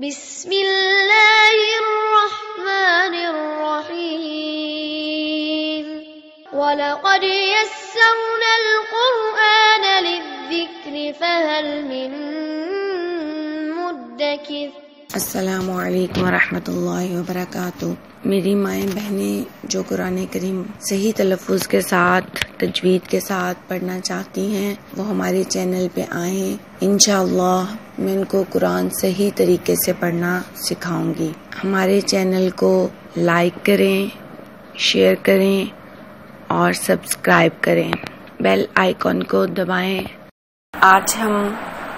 بسم اللہ الرحمن الرحیم وَلَقَدْ يَسَّرْنَا الْقُرْآنَ لِلذِّكْرِ فَهَلْ مِن مُدَّكِرٍ۔ السلام علیکم ورحمۃ اللہ وبرکاتہ۔ میری مائیں بہنیں جو قرآن کریم صحیح تلفظ کے ساتھ تجوید کے ساتھ پڑھنا چاہتی ہیں وہ ہمارے چینل پہ آئیں، انشاءاللہ میں ان کو قرآن صحیح طریقے سے پڑھنا سکھاؤں گی۔ ہمارے چینل کو لائک کریں، شیئر کریں اور سبسکرائب کریں، بیل آئیکن کو دبائیں۔ آج ہم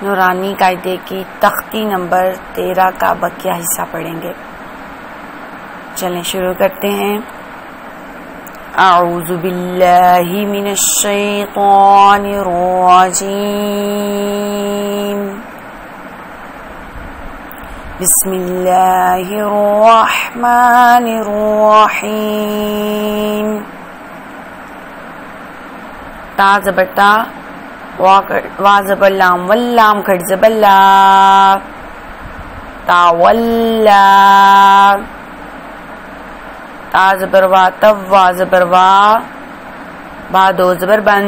نورانی قاعدے کی تختی نمبر 13 کا بقیہ حصہ پڑھیں گے۔ چلیں شروع کرتے ہیں۔ اعوذ باللہ من الشیطان الرجیم، بسم اللہ الرحمن الرحیم۔ تا زبر تا، وا زبر لام، واللام کھڑ زبر لا، تاولا، تا زبر وا، تب وا زبر وا، با دو زبر بن،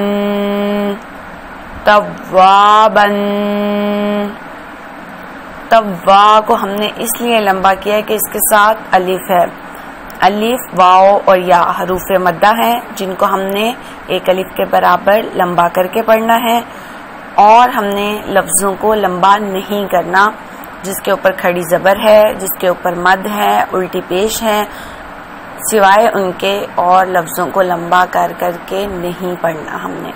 تب وا بن۔ تب وا کو ہم نے اس لیے لمبا کیا ہے کہ اس کے ساتھ الف ہے۔ الف، واو اور یا حروف مدہ ہیں جن کو ہم نے ایک الف کے برابر لمبا کر کے پڑھنا ہے، اور ہم نے لفظوں کو لمبا نہیں کرنا جس کے اوپر کھڑی زبر ہے، جس کے اوپر مد ہے، الٹی پیش ہے، سوائے ان کے اور لفظوں کو لمبا کر کر کے نہیں پڑھنا ہم نے۔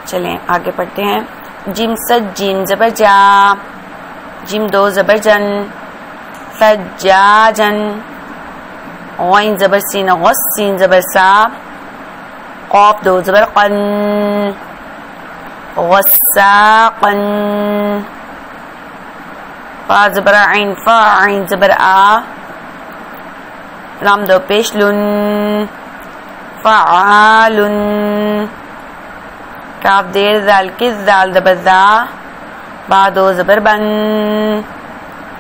چلیں آگے پڑھتے ہیں۔ جیم سج جیم زبر جا، جیم دو زبر جن، سجاجن، غین زبر سین، غس سین زبر سا، قاف دو زبر قن، غساقن، فا زبر عین، فا عین زبر آ، لام دو پیش لن، فعالن، کاف دیر ذال کس ذال زبر ذا، با دو زبر بن،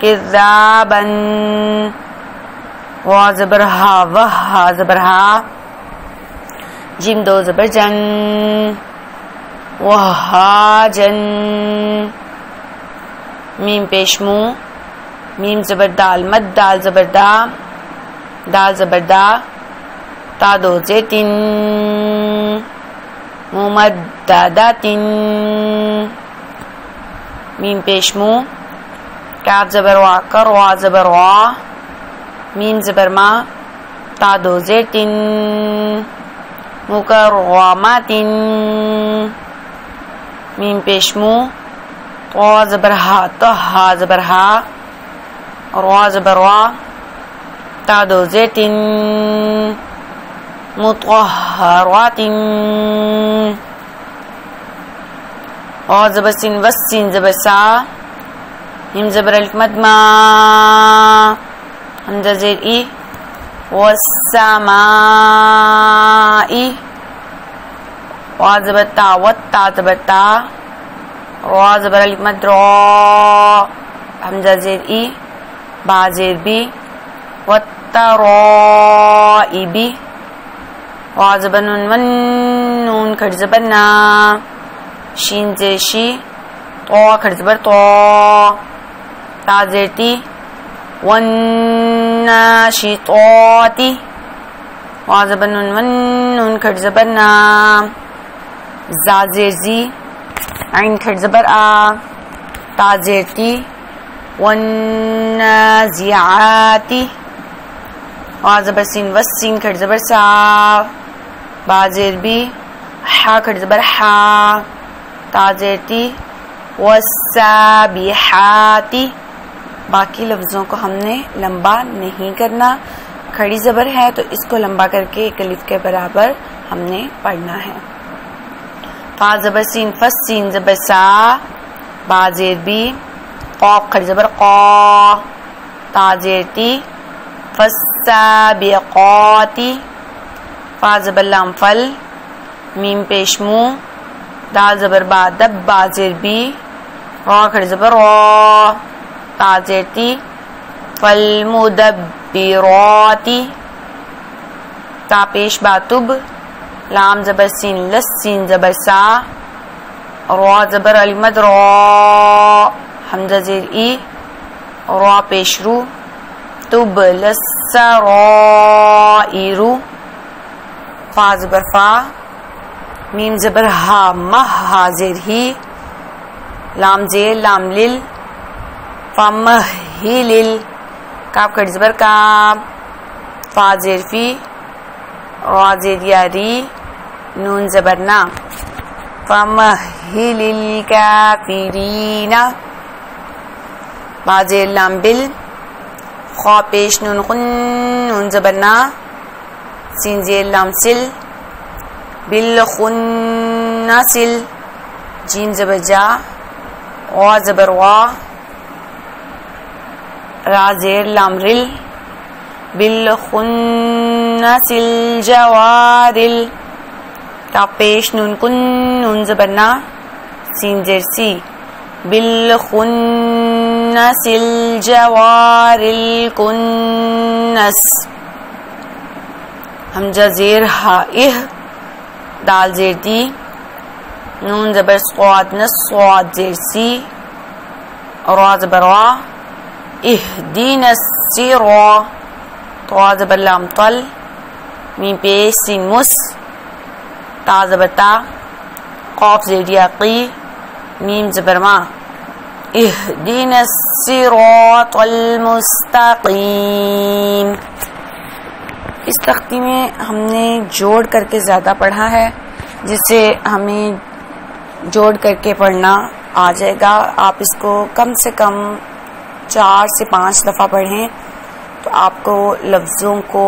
کذابن، وا زبر ہا، وہا زبر ہا، جیم دو زبر جن، وہاجن، میم پیش مو، میم زبر دال، مد دال زبر دا، دال زبر دا، تا دو زیتن، ممددتن، میم پیش مو، کاف زبر وا، کر وا زبر وا، میم زبر ما، تا دو زیتن، مکرماتن، میم پیش مو، طا زبر ہا، طہا زبر ہا، را زبر وا، تا دو زیتن، مطہراتن، غا زبر سین، وس سین زبر سا، میم زبر الف مد ما، حمزہ زیر ای، والسمائی، وا زبر تا، وتا زبر تا، را زبر الف مد را، حمزہ زیر ای، با زیر بی، والترائبی، وا زبر نون، ون نون کھڑ زبر نا، شین زیر شی، طا کھڑ زبر طا، تا زیر تی، والناشطات، وا زبر نون، ون نون کھڑ زبر نا، زا زیر زی، عین کھڑ زبر آ، تا زیر تی، والنازعات، وا زبر سین، وس سین کھڑ زبر سا، با زیر بی، حا کھڑ زبر حا، تا زیر تی، والسابحات۔ باقی لفظوں کو ہم نے لمبا نہیں کرنا، کھڑی زبر ہے تو اس کو لمبا کر کے ایک الف کے برابر ہم نے پڑھنا ہے۔ فا زبر سین، فس سین زبر سا، با زیر بی، قاف کھڑ زبر قا، تا زیر تی، فالسابقات، فا زبر لام فل، میم پیش مو، دال زبر با، دب با زیر بی، را کھڑ زبر را، تا زیر تی فالمدبرات تا پیش با تب لام زبر سین لس سین زبر سا را زبر المد را حمزہ زیر ای را پیش رو تب للسرائر فا زبر فا میم زبر ہا مہ ہا زیر ہی لام زیر لام لل فمہلل کاف کٹ زبر کام فا زیر فی را زیر یاری نون زبر نا فمہل الکافرین با زیر لام بل خوا پیش نون خن نون زبر نا سین زیر لام سل بالخنسل جیم زبر جا وا زبر وا را زیر لام رل بالخنسل جوارل تا پیش نون کن نون زبر نا سین زیر سی بالخنسل جوارل کنس حمزہ زیر ہا اہ دال زیر دی نون زبر صاد نس صاد زیر سی را زبر وا اهدنا الصراط طا زبر لام طل میم پیش سین مس تا زبر تا قاف زیر یاقی میم زبر ما اهدنا الصراط المستقیم. اس تختی میں ہم نے جوڑ کر کے زیادہ پڑھا ہے، جس سے ہمیں جوڑ کر کے پڑھنا آ جائے گا. آپ اس کو کم سے کم 4 سے 5 دفعہ پڑھیں تو آپ کو لفظوں کو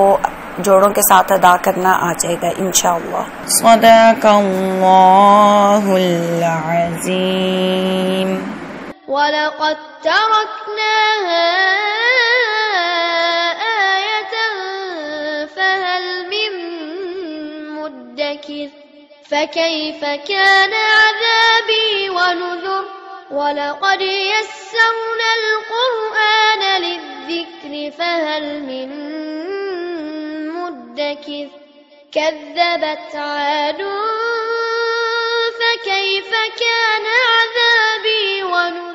جوڑوں کے ساتھ ادا کرنا آ جائے گا انشاءاللہ. صدق اللہ العظیم. وَلَقَدْ تَرَكْنَاهَا آيَةً فَهَلْ مِن مُدَّكِرٍ فَكَيْفَ كَانَ عَذَابِي وَنُذُرِ. وَلَقَدْ يَسَّرْنَا الْقُرْآنَ لِلذِّكْرِ فَهَلْ مِن مُدَّكِرٍ كَذَّبَتْ عَادٌ فَكَيْفَ كَانَ عَذَابِي وَنُذُرِ.